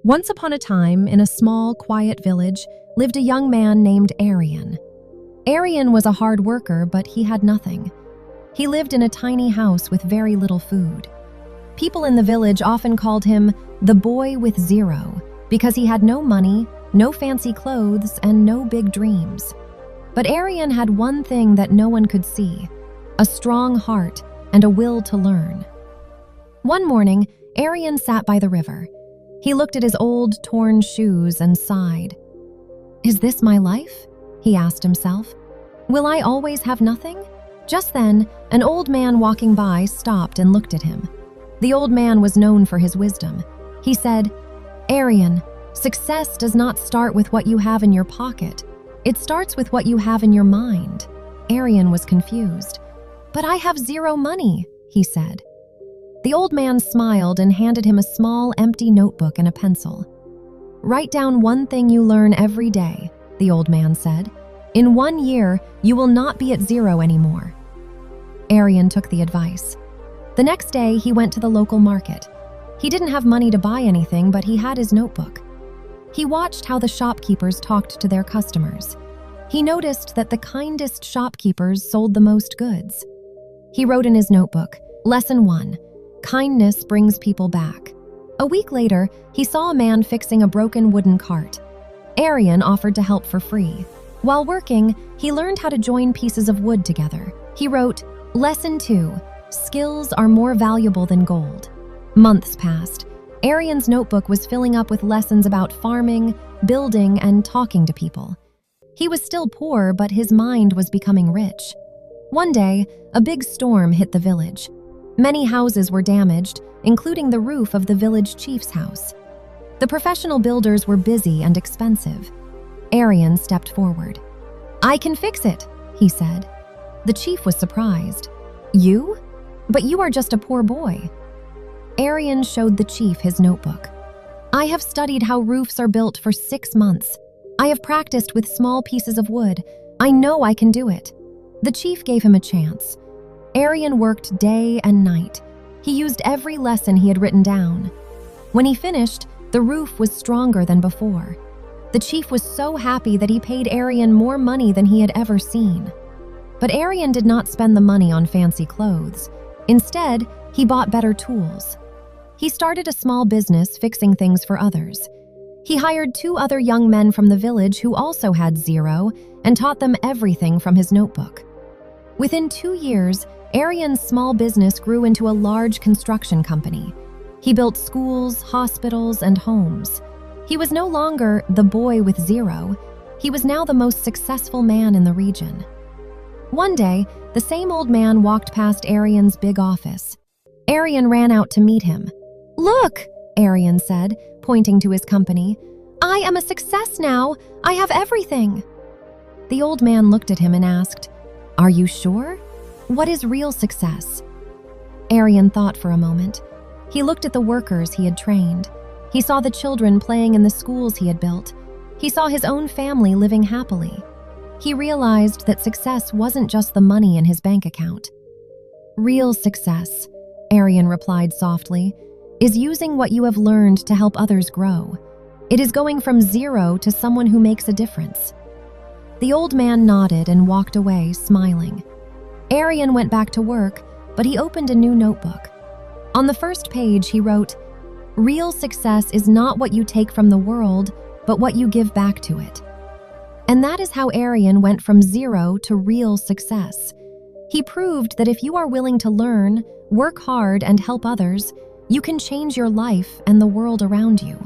Once upon a time, in a small, quiet village, lived a young man named Aryan. Aryan was a hard worker, but he had nothing. He lived in a tiny house with very little food. People in the village often called him the boy with zero because he had no money, no fancy clothes, and no big dreams. But Aryan had one thing that no one could see: a strong heart and a will to learn. One morning, Aryan sat by the river. He looked at his old, torn shoes and sighed. "Is this my life?" he asked himself. "Will I always have nothing?" Just then, an old man walking by stopped and looked at him. The old man was known for his wisdom. He said, "Aryan, success does not start with what you have in your pocket. It starts with what you have in your mind." Aryan was confused. "But I have zero money," he said. The old man smiled and handed him a small, empty notebook and a pencil. "Write down one thing you learn every day," the old man said. "In 1 year, you will not be at zero anymore." Aryan took the advice. The next day, he went to the local market. He didn't have money to buy anything, but he had his notebook. He watched how the shopkeepers talked to their customers. He noticed that the kindest shopkeepers sold the most goods. He wrote in his notebook, "Lesson 1. Kindness brings people back." A week later, he saw a man fixing a broken wooden cart. Aryan offered to help for free. While working, he learned how to join pieces of wood together. He wrote, "Lesson 2. Skills are more valuable than gold." Months passed. Aryan's notebook was filling up with lessons about farming, building, and talking to people. He was still poor, but his mind was becoming rich. One day, a big storm hit the village. Many houses were damaged, including the roof of the village chief's house. The professional builders were busy and expensive. Aryan stepped forward. "I can fix it," he said. The chief was surprised. "You? But you are just a poor boy." Aryan showed the chief his notebook. "I have studied how roofs are built for 6 months. I have practiced with small pieces of wood. I know I can do it." The chief gave him a chance. Aryan worked day and night. He used every lesson he had written down. When he finished, the roof was stronger than before. The chief was so happy that he paid Aryan more money than he had ever seen. But Aryan did not spend the money on fancy clothes. Instead, he bought better tools. He started a small business fixing things for others. He hired 2 other young men from the village who also had zero and taught them everything from his notebook. Within 2 years, Aryan's small business grew into a large construction company. He built schools, hospitals, and homes. He was no longer the boy with zero. He was now the most successful man in the region. One day, the same old man walked past Aryan's big office. Aryan ran out to meet him. "Look," Aryan said, pointing to his company. "I am a success now. I have everything." The old man looked at him and asked, "Are you sure? What is real success?" Aryan thought for a moment. He looked at the workers he had trained. He saw the children playing in the schools he had built. He saw his own family living happily. He realized that success wasn't just the money in his bank account. "Real success," Aryan replied softly, "is using what you have learned to help others grow. It is going from zero to someone who makes a difference." The old man nodded and walked away, smiling. Aryan went back to work, but he opened a new notebook. On the first page, he wrote, "Real success is not what you take from the world, but what you give back to it." And that is how Aryan went from zero to real success. He proved that if you are willing to learn, work hard, and help others, you can change your life and the world around you.